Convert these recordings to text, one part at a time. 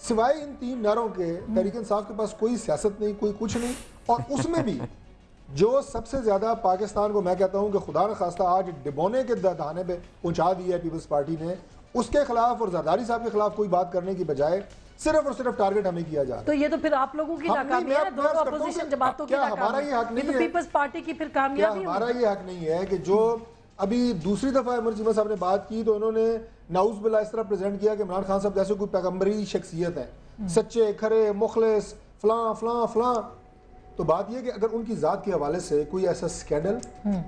سوائے ان 3 نعروں کے تحریک انصاف کے پاس کوئی سیاست نہیں، کوئی کچھ نہیں. اور اس میں بھی جو سب سے زیادہ پاکستان کو میں کہتا ہوں کہ خدا نخواستہ آج ڈبونے کے دہانے پہ پہنچا دیا ہے پیپلز پارٹی نے، اس کے خلاف اور زرداری صاحب کے خلاف کوئی بات کرنے کی بجائے صرف اور صرف ٹارگٹ ہمیں کیا جا رہا ہے. تو یہ تو پھر آپ لوگوں کی ناکامی ہے، دونوں اپوزیشن جماعتوں کی ناکامی ہے. یہ تو پیپلز پارٹی کی پھر کامیابی ہے. ہمارا یہ حق نہیں ہے کہ جو ابھی دوسری دفعہ عمر چیمہ صاحب نے بات کی تو انہوں نے نعوذ باللہ اس طرح پریزنٹ کیا کہ عمران خان صاحب جیسے کوئی پیغمبری شخصیت ہے، سچے کھرے مخلص فلاں فلاں فلاں. تو بات یہ کہ اگر ان کی ذات کے حوالے سے کوئی ایسا سکینڈل،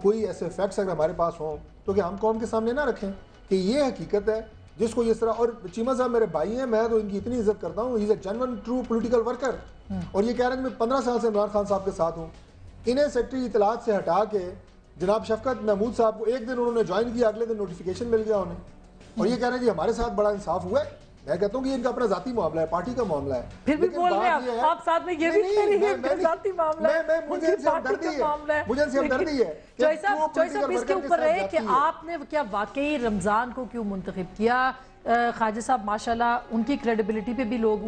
کوئی ایسے فیکٹس اگر ہمارے پاس ہوں تو کہ ہم قوم کے سامنے نہ رکھیں کہ یہ حقیقت ہے جس کو اس طرح. اور چیمہ صاحب میرے بھائی ہیں، میں تو ان کی اتنی عزت کرتا ہوں. He is a genuine true political worker. اور یہ کہہ رہے ہیں کہ میں 15 سال سے عمران خان صاحب کے ساتھ ہوں. انہیں سیکٹری اطلاعات سے ہٹا کے جناب شفقت محمود صاحب کو ایک دن انہوں نے جوائن کیا، اگلے دن نوٹیفیکیشن مل گیا انہیں. اور یہ کہہ رہے ہیں جی ہمارے ساتھ بڑا انصاف ہوا ہے. میں کہتا ہوں کہ ان کا اپنا ذاتی معاملہ ہے، پارٹی کا معاملہ ہے. پھر بھی بول رہے ہیں آپ ساتھ میں یہ بھی کہہ رہے ہیں کہ ذاتی معاملہ ہے، مجھے ان سے ہمدردی ہے. چوہی صاحب اس کے اوپر رہے کہ آپ نے کیا واقعی رمضان کو کیوں منتخب کیا؟ خواجہ صاحب ماشاءاللہ ان کی کریڈیبلٹی پہ بھی لوگ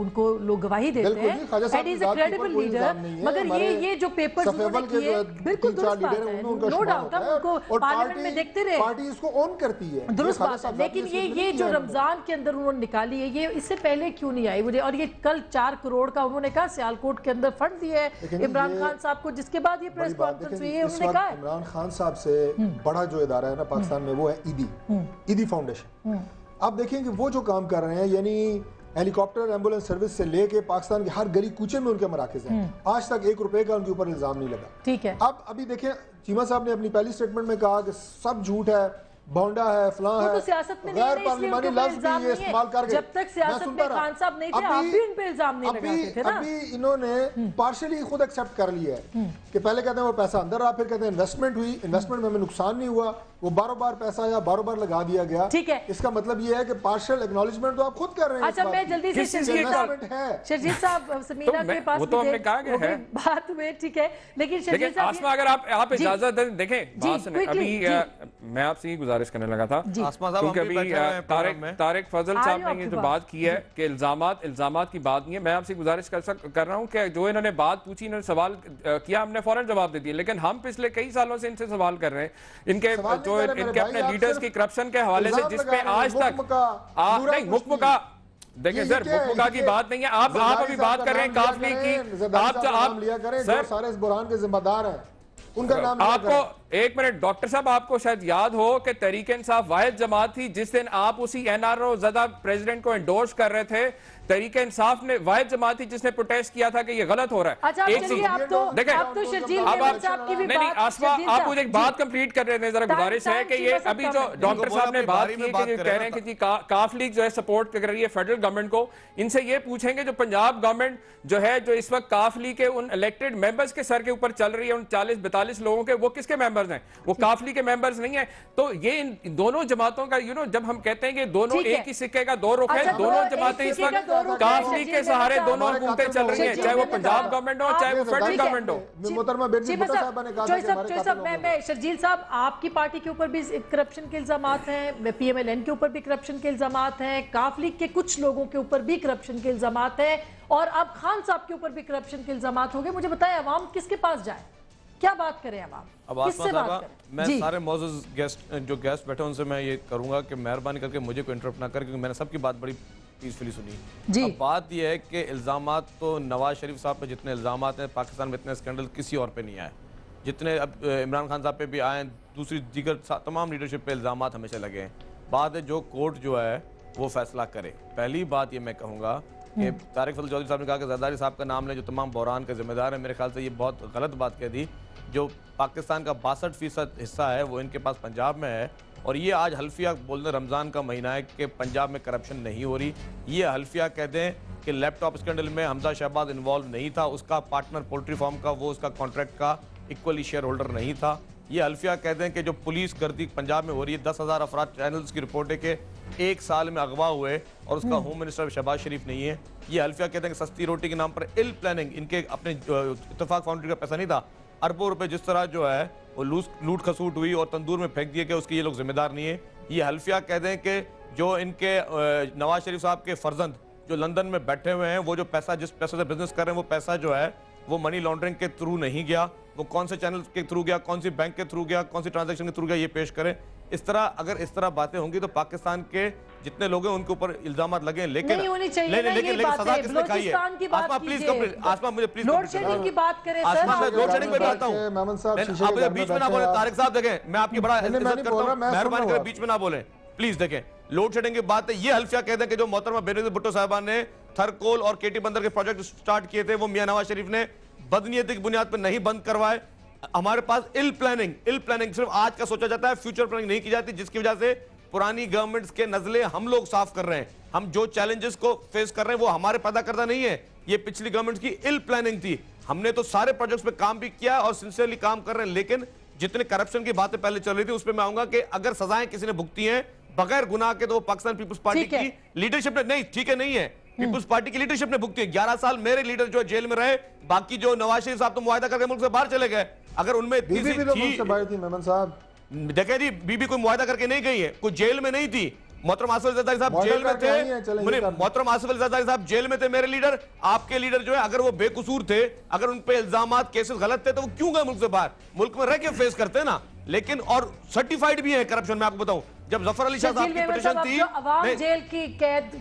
گواہی دیتے ہیں. And he is a credible leader. مگر یہ جو پیپرز انہوں نے کیے بالکل درست بات ہے، نو ڈاؤٹ. ہم ان کو پارلیمنٹ میں دیکھتے رہے، پارٹی اس کو اون کرتی ہے، درست بات ہے. لیکن یہ جو رمضان کے اندر انہوں نے نکالی ہے، یہ اس سے پہلے کیوں نہیں آئی مجھے؟ اور یہ کل 4 کروڑ کا انہوں نے کہا سیالکوٹ کے اندر فنڈ دیا ہے عمران خان صاحب کو، جس کے بعد یہ پریس کانفرنس ہوئی ہے. انہوں نے کہا ہے عمران خان صاحب سے بڑا جو ادارہ ہے نا پاکستان میں وہ ہے ایدی فاؤنڈیشن. آپ دیکھیں کہ وہ جو کام کر رہے ہیں، یعنی ہیلی کاپٹر ایمبولنس سروس سے لے کے پاکستان کے ہر گلی کوچے میں ان کے مراکز ہیں. آج تک 1 روپے کا ان کے اوپر الزام نہیں لگا. ٹھیک ہے. ابھی دیکھیں چیمہ صاحب نے اپنی پہلی سٹیٹمنٹ میں کہا کہ سب جھوٹ ہے، بھونڈا ہے، فلاں ہے، سیاست میں غیر پارلیمانی لفظ بھی یہ استعمال کر گئے. جب تک سیاست میں خان صاحب نہیں تھے آپ بھی ان پہ الزام نہیں لگاتے تھے نا. ابھی انہوں نے پارشلی خود ایکسیپٹ کر لیا ہے کہ پہلے کہتے ہیں وہ پیسہ اندر رہا، پھر کہتے ہیں انویسٹمنٹ ہوئی، انویسٹمنٹ میں ہمیں نقصان نہیں ہوا، وہ باروں بار پیسہ آیا، باروں بار لگا دیا گیا. ٹھیک ہے. اس کا مطلب یہ ہے کہ پارشل ایکنالجمنٹ تو آپ خود کر رہے ہیں. اچھا میں جلدی سے شرجیت صاحب سمیرہ کے پاس بات ہوئے. ٹھیک ہے. لیکن شرجیت صاحب آسما اگر آپ اجازت دیں دیکھیں بات سنیں. ابھی میں آپ سے یہ گزارش کرنے لگا تھا کیونکہ ابھی طارق فضل صاحب نے یہ جو بات کی ہے کہ الزامات کی بات نہیں ہے. میں آپ سے گزارش کر رہا ہوں کہ جو انہوں نے بات پوچھی، انہوں نے سوال کیا، ہم نے فوراً جواب دے دیا. لیکن ہم پچھلے کئی سالوں سے ان سے سوال کر رہے ہیں ان کے اپنے لیڈرز کی کرپشن کے حوالے سے، جس پہ آج تک نہیں مکمکا دیکھیں سر مکمکا کی بات نہیں ہے. آپ ابھی بات کر رہے ہیں کاف لیگ کی. آپ سر سارے اس بحران کے ذمہ دار ہیں، ان کا نام آپ کو ایک منٹ ڈاکٹر صاحب آپ کو شاید یاد ہو کہ تحریک انصاف واحد جماعت تھی جس دن آپ اسی این آر او زدہ پریزیڈنٹ کو انڈورس کر رہے تھے. تحریک انصاف نے واحد جماعت تھی جس نے پروٹیسٹ کیا تھا کہ یہ غلط ہو رہا ہے. اچھا چلیے آپ تو شرجیل محمود صاحب کی بھی بات. نہیں آسما آپ مجھے ایک بات کمپلیٹ کر رہے ہیں، ذرا گزارش ہے کہ یہ ابھی جو ڈاکٹر صاحب نے بات کی کہ کہہ رہے ہیں کہ جی کاف لیگ جو ہے سپورٹ کر رہی ہے فیڈرل گورنمنٹ کو. ان سے یہ پوچھیں گے جو پنجاب گورنمنٹ جو ہے جو اس وقت کاف لیگ کے ان الیکٹڈ ممبرز کے سر کے اوپر چل رہی ہے، ان 40-42 لوگوں کے، وہ کس کے ممبرز ہیں؟ وہ کاف لیگ کے ممبرز نہیں ہیں. تو یہ ان دونوں جماعتوں کا جب ہم کہتے ہیں کہ دونوں ایک ہی سکے کا دو رخ ہے، دونوں جماعتیں اس وقت کاف لیگ کے سہارے دونوں حکومتیں چل رہی ہیں، چاہے وہ پنجاب گورنمنٹ ہو چاہے وہ فیڈرل گورنمنٹ ہو. شرجیل صاحب آپ کی پارٹی کے اوپر بھی کرپشن کے الزامات ہیں، پی ایم ایل این کے اوپر بھی کرپشن کے الزامات ہیں، کاف لیگ کے کچھ لوگوں کے اوپر بھی کرپشن کے الزامات ہیں، اور اب خان صاحب کے اوپر بھی کرپشن کے الزامات ہوں گے. مجھے بتائیں عوام کس کے پاس جائے، کیا بات کریں عوام؟ اب آسما صاحبہ میں سارے معزز گیسٹ بیٹھے ان سے میں یہ کروں گا کہ مہربانی کر کے مجھے کوئی انٹرپٹ نہ کر، کیونکہ میں نے سب کی بات بڑی پیسفلی سنی. اب بات یہ ہے کہ الزامات تو نواز شریف صاحب پہ جتنے الزامات ہیں پاکستان میں اتنے اسکینڈل کسی اور پہ نہیں آئے جتنے اب عمران خان صاحب پہ بھی آئے ہیں، دوسری دیگر تمام لیڈرشپ پہ الزامات ہمیشہ لگے ہیں. بات ہے جو کورٹ جو ہے وہ فیصلہ کرے. پہلی بات یہ میں کہوں گا کہ طارق فضل چودھری صاحب نے کہا کہ زرداری صاحب کا نام لیں جو تمام بحران کا ذمہ دار ہے. میرے خیال سے یہ بہت غلط بات کہہ دی. جو پاکستان کا 62% حصہ ہے وہ ان کے پاس پنجاب میں ہے، اور یہ آج حلفیہ بولنے رمضان کا مہینہ ہے کہ پنجاب میں کرپشن نہیں ہو رہی. یہ حلفیہ کہہ دیں کہ لیپ ٹاپ اسکینڈل میں حمزہ شہباز انوالو نہیں تھا، اس کا پارٹنر پولٹری فارم کا وہ اس کا کانٹریکٹ کا ایکولی شیئر ہولڈر نہیں تھا. یہ حلفیہ کہہ دیں کہ جو پولیس گردی پنجاب میں ہو رہی ہے، 10,000 افراد چینلز کی رپورٹ ہے کہ 1 سال میں اغوا ہوئے اور اس کا ہوم منسٹر شہباز شریف نہیں ہے. یہ حلفیہ کہتے ہیں کہ سستی روٹی کے نام پر ال پلاننگ، ان کے اپنے اتفاق فاؤنڈری کا پیسہ نہیں تھا، اربوں روپے جس طرح جو ہے وہ لوٹ کھسوٹ ہوئی اور تندور میں پھینک دیے کہ اس کے یہ لوگ ذمہ دار نہیں ہیں. یہ حلفیہ کہہ دیں کہ جو ان کے نواز شریف صاحب کے فرزند جو لندن میں بیٹھے ہوئے ہیں وہ جو پیسہ جس پیسے سے بزنس کر رہے ہیں وہ پیسہ جو ہے وہ منی لانڈرنگ کے تھرو نہیں گیا, وہ کون سے چینل کے تھرو گیا, کون سی بینک کے تھرو گیا, کون سی ٹرانزیکشن کے تھرو گیا, یہ پیش کریں. اس طرح اگر اس طرح باتیں ہوں گی تو پاکستان کے جتنے لوگ ہیں ان کے اوپر الزامات لگیں, لیکن سزا کس نے کھائی ہے؟ آسما پلیز آسما مجھے پلیز لوڈ شیڈنگ کی بات کریں سر. آسما میں لوڈ شیڈنگ پہ بتاتا ہوں, آپ مجھے بیچ میں نہ بولیں. طارق صاحب دیکھیں میں آپ کی بڑا عزت کرتا ہوں, مہربانی کریں بیچ میں نہ بولیں پلیز. دیکھیں لوڈ شیڈنگ کی بات ہے, یہ حلفیہ کہتے ہیں کہ جو محترمہ بینظیر بھٹو صاحبان نے تھرکول اور کیٹی بندر کے پروجیکٹ سٹارٹ کیے تھے وہ میاں نواز شریف نے بدنیتی کی بنیاد پر نہیں بند کروائے. ہمارے پاس ال پلاننگ صرف آج کا سوچا جاتا ہے, فیوچر پلاننگ نہیں کی جاتی, جس کی وجہ سے پرانی گورنمنٹس کے نزلے ہم لوگ صاف کر رہے ہیں. ہم جو چیلنجز کو فیس کر رہے ہیں وہ ہمارے پیدا کردہ نہیں ہے, یہ پچھلی گورنمنٹس کی ال پلاننگ تھی. ہم نے تو سارے پروجیکٹس پہ کام بھی کیا اور سنسیئرلی کام کر رہے ہیں, لیکن جتنے کرپشن کی باتیں پہلے چل رہی تھی اس پہ میں آؤں گا کہ اگر سزائیں کسی نے بھگتی ہیں بغیر گناہ کے تو وہ پاکستان پیپلز پارٹی کی لیڈرشپ نے نہیں, ٹھیک ہے نہیں ہے, پیپلز پارٹی کی لیڈرشپ نے بھگتی ہے. 11 سال میرے لیڈر جو جیل میں رہے, باقی جو نواز شریف صاحب تو معاہدہ کر کے ملک سے باہر چلے گئے. اگر ان میں اتنی سی تھی, دیکھیں جی بی بی کوئی معاہدہ کر کے نہیں گئی ہے, کوئی جیل میں نہیں تھی. محترم آصف علی زرداری صاحب جیل میں تھے, محترم آصف علی زرداری صاحب جیل میں تھے میرے لیڈر. آپ کے لیڈر جو ہے اگر وہ بے قصور تھے, اگر ان پہ الزامات کیسز غلط تھے تو وہ کیوں گئے ملک سے باہر؟ ملک میں رہ کے فیس کرتے نا. لیکن اور سرٹیفائیڈ بھی ہے کرپشن. میں آپ کو بتاؤں جب ظفر علی شاہ صاحب کی پٹیشن تھی, عوام جیل کی قید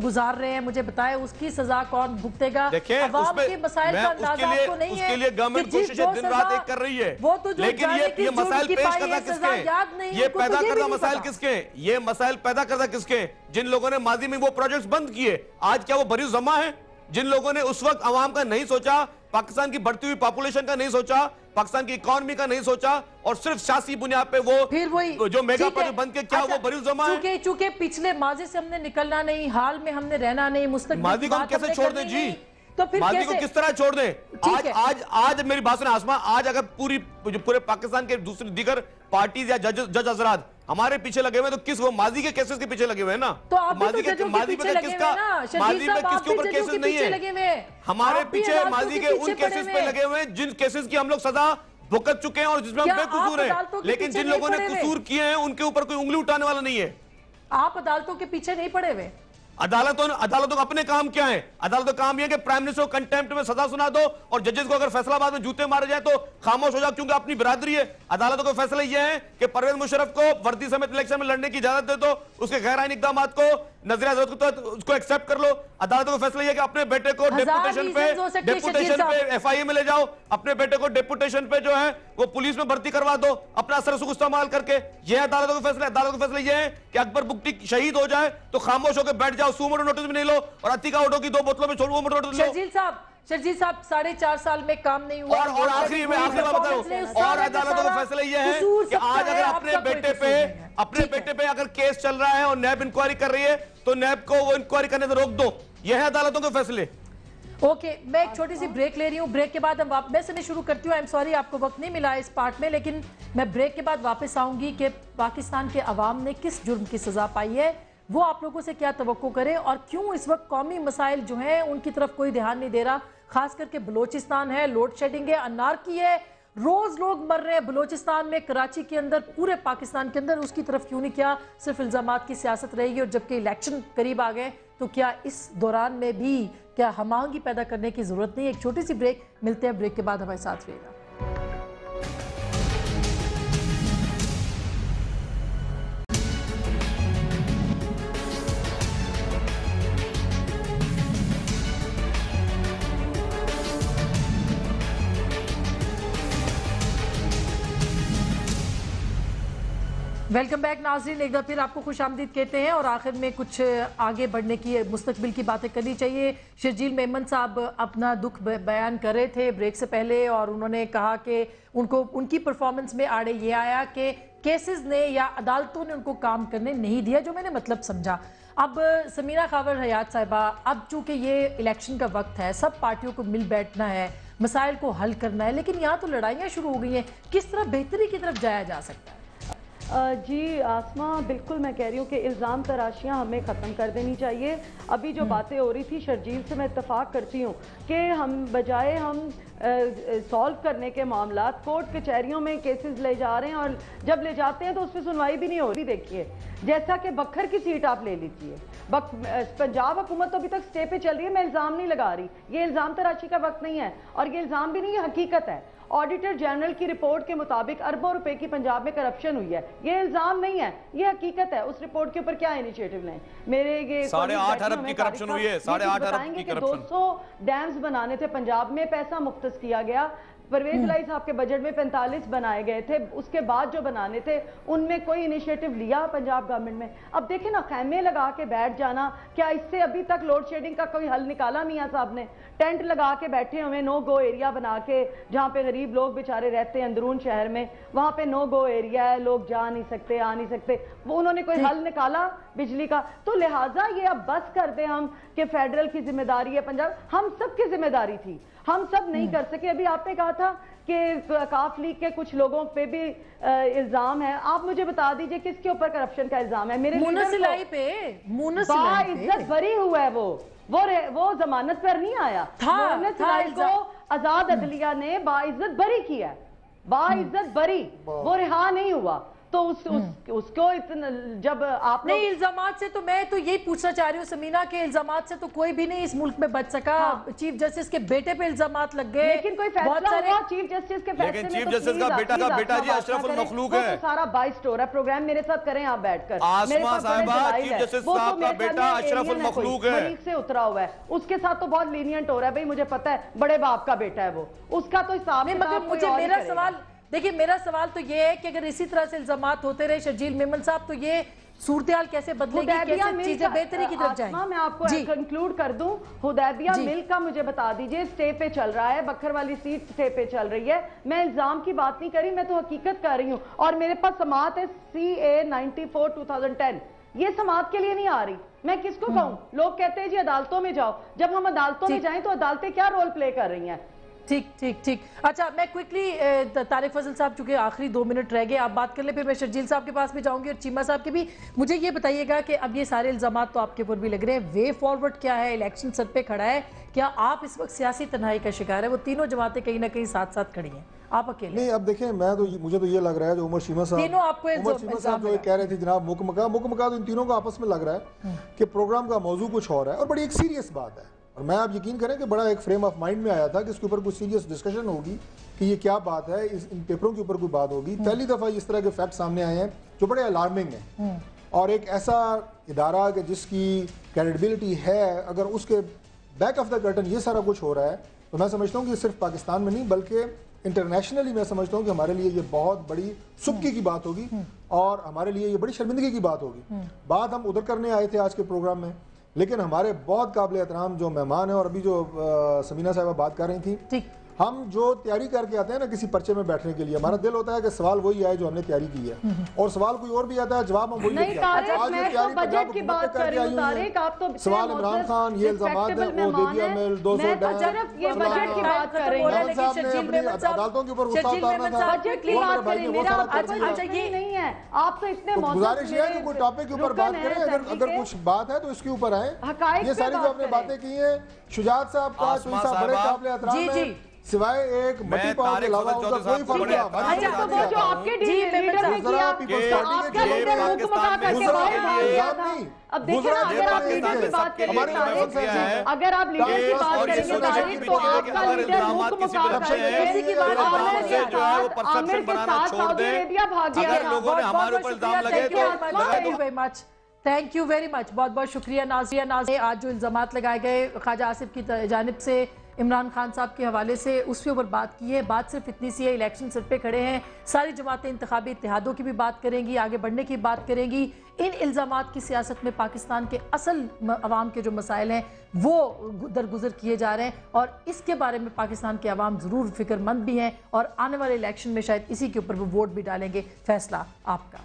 گزار رہے ہیں, مجھے بتائیں اس کی سزا کون بھگتے گا؟ عوام کے مسائل کا اندازہ آپ کو نہیں ہے, اس کے لیے گورنمنٹ کوششیں دن رات ایک کر رہی ہے, لیکن یہ مسائل پیش کردہ کس کے, یہ پیدا کردہ مسائل کس کے, یہ مسائل پیدا کردہ کس کے؟ جن لوگوں نے ماضی میں وہ پروجیکٹس بند کیے, آج کیا وہ بری ذمہ ہیں؟ جن لوگوں نے اس وقت عوام کا نہیں سوچا, پاکستان کی بڑھتی ہوئی پاپولیشن کا نہیں سوچا, پاکستان کی اکانومی کا نہیں سوچا, اور صرف سیاسی بنیاد پہ وہ جو میگا پروجیکٹ بند کے, کیا وہ بری ذمہ ہے؟ چونکہ پچھلے ماضی سے ہم نے نکلنا نہیں, حال میں ہم نے رہنا نہیں, مستقبل ماضی کو ہم کیسے چھوڑ دیں جی؟ ماضی کو کس طرح چھوڑ دیں؟ آج میری بات سنیں آسما, آج اگر پورے پاکستان کے دوسری دیگر پارٹیز یا جج حضرات ہمارے پیچھے لگے ہوئے تو کس وہ ماضی کے کیسز کے پیچھے لگے ہوئے ہیں نا؟ ماضی میں کس کے اوپر کیسز نہیں ہے, ہمارے پیچھے ماضی کے ان کیسز پہ لگے ہوئے ہیں جن کیسز کی ہم لوگ سزا بھگت چکے ہیں اور جس میں ہم بے قصور ہیں, لیکن جن لوگوں نے قصور کیے ہیں ان کے اوپر کوئی انگلی اٹھانے والا نہیں ہے. آپ عدالتوں کے پیچھے نہیں پڑے ہوئے. عدالتوں کا اپنے کام کیا ہے؟ عدالتوں کا کام یہ کہ پرائم منسٹر کو کنٹیمپٹ میں سزا سنا دو, اور ججز کو اگر فیصلہ بعد میں جوتے مارے جائے تو خاموش ہو جاؤ کیونکہ اپنی برادری ہے. عدالتوں کا فیصلہ یہ ہے کہ پرویز مشرف کو وردی سمیت الیکشن میں لڑنے کی اجازت دے دو, اس کے غیر آئینی اقدامات کو نظریہ ضرورت کو اس کو ایکسپٹ کر لو. عدالتوں کا فیصلہ یہ کہ اپنے بیٹے کو ڈیپوٹیشن پہ ایف آئی اے میں لے جاؤ, اپنے بیٹے کو ڈیپوٹیشن پہ جو ہے وہ پولیس میں بھرتی کروا دو اپنا اثر رسوخ استعمال کر کے. یہ عدالتوں کا فیصلہ ہے. عدالتوں کا فیصلہ یہ ہے کہ اکبر بگٹی شہید ہو جائے تو خاموش ہو کے بیٹھ جاؤ, سو موٹو نوٹس بھی نہیں لو, اور عتیقہ اوڈو کی 2 بوتلوں میں چھوڑو وہ موٹو نوٹس لو. شرجیل صاحب 4.5 سال میں کام نہیں ہوا, اور آخری میں بتاؤں, اور عدالتوں کا فیصلہ یہ ہے کہ آج اگر اپنے بیٹے پہ اگر کیس چل رہا ہے اور نیب انکوائری کر رہی ہے تو نیب کو وہ انکوائری کرنے سے روک دو. یہ ہے عدالتوں کے فیصلے. اوکے, میں ایک چھوٹی سی بریک لے رہی ہوں, بریک کے بعد ہم میں سے شروع کرتی ہوں. آئی ایم سوری آپ کو وقت نہیں ملا اس پارٹ میں, لیکن میں بریک کے بعد واپس آؤں گی کہ پاکستان کے عوام نے کس جرم کی سزا پائی ہے, وہ آپ لوگوں سے کیا توقع کرے, اور کیوں اس وقت قومی مسائل جو ہیں ان کی طرف کوئی دھیان نہیں دے رہا. خاص کر کے بلوچستان ہے, لوڈ شیڈنگ ہے, انارکی ہے, روز لوگ مر رہے ہیں بلوچستان میں, کراچی کے اندر, پورے پاکستان کے اندر. اس کی طرف کیوں نہیں کیا؟ صرف الزامات کی سیاست رہے گی, اور جبکہ الیکشن قریب آ گئے تو کیا اس دوران میں بھی کیا ہم آہنگی پیدا کرنے کی ضرورت نہیں؟ ایک چھوٹی سی بریک, ملتے ہیں بریک کے بعد, ہمارے ساتھ رہے گا. ویلکم بیک ناظرین, ایک دفعہ پھر آپ کو خوش آمدید کہتے ہیں, اور آخر میں کچھ آگے بڑھنے کی مستقبل کی باتیں کرنی چاہیے. شرجیل میمن صاحب اپنا دکھ بیان کر رہے تھے بریک سے پہلے, اور انہوں نے کہا کہ ان کی پرفارمنس میں آڑے یہ آیا کہ کیسز نے یا عدالتوں نے ان کو کام کرنے نہیں دیا, جو میں نے مطلب سمجھا. اب سمیرہ خاور حیات صاحبہ, اب چونکہ یہ الیکشن کا وقت ہے, سب پارٹیوں کو مل بیٹھنا ہے, مسائل کو حل کرنا ہے, لیکن یہاں تو لڑائیاں شروع ہو گئی ہیں. کس طرح بہتری کی طرف جایا جا سکتا ہے؟ جی آسمہ، بالکل میں کہہ رہی ہوں کہ الزام تراشیاں ہمیں ختم کر دینی چاہیے. ابھی جو باتیں ہو رہی تھی شرجیل سے میں اتفاق کرتی ہوں کہ ہم بجائے ہم سالو کرنے کے معاملات کورٹ کچہریوں میں کیسز لے جا رہے ہیں، اور جب لے جاتے ہیں تو اس پہ سنوائی بھی نہیں ہو رہی. دیکھیے جیسا کہ بکھر کی سیٹ آپ لے لیجیے، پنجاب حکومت تو ابھی تک سٹے پہ چل رہی ہے. میں الزام نہیں لگا رہی، یہ الزام تراشی کا وقت نہیں ہے، اور یہ الزام بھی نہیں، یہ حقیقت ہے. آڈیٹر جنرل کی رپورٹ کے مطابق اربوں روپے کی پنجاب میں کرپشن ہوئی ہے. یہ الزام نہیں ہے، یہ حقیقت ہے. اس رپورٹ کے اوپر کیا انیشیٹو لیں؟ میرے یہ 8.5 ارب کی کرپشن ہوئی ہے. 8.5 ارب کی کرپشن. 200 ڈیمز بنانے تھے پنجاب میں، پیسہ مختص کیا گیا. پرویز الہی صاحب کے بجٹ میں 45 بنائے گئے تھے، اس کے بعد جو بنانے تھے ان میں کوئی انیشیٹو لیا پنجاب گورنمنٹ میں؟ اب دیکھیں نا، خیمے لگا کے بیٹھ جانا، کیا اس سے ابھی تک لوڈ شیڈنگ کا کوئی حل نکالا میاں صاحب نے؟ ٹینٹ لگا کے بیٹھے ہوئے، نو گو ایریا بنا کے، جہاں پہ غریب لوگ بیچارے رہتے ہیں اندرون شہر میں، وہاں پہ نو گو ایریا ہے، لوگ جا نہیں سکتے، آ نہیں سکتے. وہ انہوں نے کوئی حل نکالا بجلی کا؟ تو لہٰذا یہ اب بس کر دیں ہم کہ فیڈرل کی ذمہ داری ہے پنجاب. ہم سب کی ذمہ داری تھی، ہم سب نہیں کر سکے. ابھی آپ نے کہا تھا کہ کاف لیگ کے کچھ لوگوں پہ بھی الزام ہے. آپ مجھے بتا دیجئے کس کے اوپر کرپشن کا الزام ہے؟ میرے مونسلائی پہ باعزت بری ہوا ہے. وہ ضمانت پر نہیں آیا. مونسلائی کو آزاد عدلیہ نے باعزت بری کیا، باعزت بری، وہ رہا نہیں ہوا. تو اس کو جب آپ نہیں الزامات سے، تو میں تو یہی پوچھنا چاہ رہی ہوں سمینہ کہ الزامات سے تو کوئی بھی نہیں اس ملک میں بچ سکا. چیف جسٹس کے بیٹے پہ الزامات لگ گئے، لیکن کوئی فیصلہ ہوا چیف جسٹس کے فیصلے میں؟ لیکن چیف جسٹس کا بیٹا جی اشرف المخلوق ہے. سارا باعث ٹور ہے. پروگرام میرے ساتھ کریں آپ بیٹھ کر. آسمہ صاحبہ، چیف جسٹس صاحب کا بیٹا اشرف المخلوق ہے، مریخ سے اترا ہوا ہے. اس کے ساتھ تو بہت لینینٹ ہو رہا ہے. بھئی مجھے پتا ہے بڑے باپ کا بیٹا ہے وہ، اس کا تو حساب نہیں. مگر مجھے میرا سوال دیکھیں، میرا سوال تو یہ ہے کہ اگر اسی طرح سے الزامات ہوتے رہے شرجیل میمن صاحب، تو یہ صورتحال کیسے بدلے گی، کیسے چیزیں بہتری کی طرف جائیں؟ میں آپ کو کنکلوڈ کر دوں. حدیبیہ مل کا مجھے بتا دیجئے، سٹے پہ چل رہا ہے، بکھر والی سیٹ سٹے پہ چل رہی ہے. میں الزام کی بات نہیں کری، میں تو حقیقت کر رہی ہوں. اور میرے پاس سماعت ہے CA 94/2010. یہ سماعت کے لیے نہیں آ رہی. میں کس کو کہوں؟ لوگ کہتے ہیں جی عدالتوں میں جاؤ. جب ہم عدالتوں میں جائیں تو عدالتیں کیا رول پلے کر رہی ہیں؟ ٹھیک. اچھا میں کوئکلی طارق فضل صاحب، چونکہ آخری 2 منٹ رہ گئے، آپ بات کر لیں، پھر میں شرجیل صاحب کے پاس بھی جاؤں گی اور چیمہ صاحب کے بھی. مجھے یہ بتائیے گا کہ اب یہ سارے الزامات تو آپ کے اوپر بھی لگ رہے ہیں، وے فارورڈ کیا ہے؟ الیکشن سر پہ کھڑا ہے، کیا آپ اس وقت سیاسی تنہائی کا شکار ہے؟ وہ تینوں جماعتیں کہیں نہ کہیں ساتھ ساتھ کھڑی ہیں، آپ اکیلے نہیں. اب دیکھیں، مجھے تو یہ لگ رہا ہے جو عمر چیمہ صاحب جو کہہ رہے تھے جناب مکمکا تو ان تینوں کو آپس میں لگ رہا ہے کہ پروگرام کا موضوع کچھ اور ہے، اور بڑی ایک سیریس بات ہے. اور میں آپ یقین کریں کہ بڑا ایک فریم آف مائنڈ میں آیا تھا کہ اس کے اوپر کوئی سیریس ڈسکشن ہوگی کہ یہ کیا بات ہے، ان پیپروں کے اوپر کوئی بات ہوگی. پہلی دفعہ اس طرح کے فیکٹ سامنے آئے ہیں جو بڑے الارمنگ ہیں. اور ایک ایسا ادارہ کہ جس کی کریڈیبلٹی ہے، اگر اس کے بیک آف دا کرٹن یہ سارا کچھ ہو رہا ہے، تو میں سمجھتا ہوں کہ صرف پاکستان میں نہیں بلکہ انٹرنیشنلی میں سمجھتا ہوں کہ ہمارے لیے یہ بہت بڑی سبکی کی بات ہوگی، اور ہمارے لیے یہ بڑی شرمندگی کی بات ہوگی. بات ہم ادھر کرنے آئے تھے آج کے پروگرام میں، لیکن ہمارے بہت قابل احترام جو مہمان ہیں، اور ابھی جو سمینہ صاحبہ بات کر رہی تھیں، ہم جو تیاری کر کے آتے ہیں نا کسی پرچے میں بیٹھنے کے لیے، ہمارا دل ہوتا ہے کہ سوال وہی آئے جو ہم نے تیاری کی ہے، اور سوال کوئی اور بھی آتا ہے، جواب ہم وہی لے کے آتے ہیں. آج یہ تیاری پنجاب حکومت کر کے آئی ہوئی ہے. سوال عمران خان، یہ الزامات ہیں، وہ دیویا مل، 200 ڈیم، صاحب نے اپنی عدالتوں کے اوپر غصہ اتارنا تھا. آپ تو اتنے گزارش ہے کہ کوئی ٹاپک کے اوپر بات کریں، اگر کچھ بات ہے تو اس کے اوپر آئیں. یہ ساری جو آپ نے باتیں کی ہیں، شجاعت صاحب کا بڑے قابل احترام ہیں، سوائے ایک مٹی پاؤں کے علاوہ ان کا کوئی فرق نہیں. اچھا تو وہ جو آپ کے لیڈر نے کیا، آپ کا لیڈر حکم مکا کر کے باہر بھاگ گیا تھا. اب دیکھیں نا، اگر آپ لیڈر کی بات کریں گے طارق، اگر آپ لیڈر کی بات کریں گے طارق، تو آپ کا لیڈر حکم مکا کر کے عامر کے ساتھ سعودی عربیہ بھاگ گیا. تھینک یو ویری مچ، بہت بہت شکریہ ناظرین. آج جو الزامات لگائے گئے خواجہ آصف کی جانب سے عمران خان صاحب کے حوالے سے، اس کے اوپر بات کی ہے. بات صرف اتنی سی ہے، الیکشن سر پہ کھڑے ہیں، ساری جماعتیں انتخابی اتحادوں کی بھی بات کریں گی، آگے بڑھنے کی بات کریں گی. ان الزامات کی سیاست میں پاکستان کے اصل عوام کے جو مسائل ہیں وہ درگزر کیے جا رہے ہیں، اور اس کے بارے میں پاکستان کے عوام ضرور فکر مند بھی ہیں، اور آنے والے الیکشن میں شاید اسی کے اوپر وہ ووٹ بھی ڈالیں گے. فیصلہ آپ کا.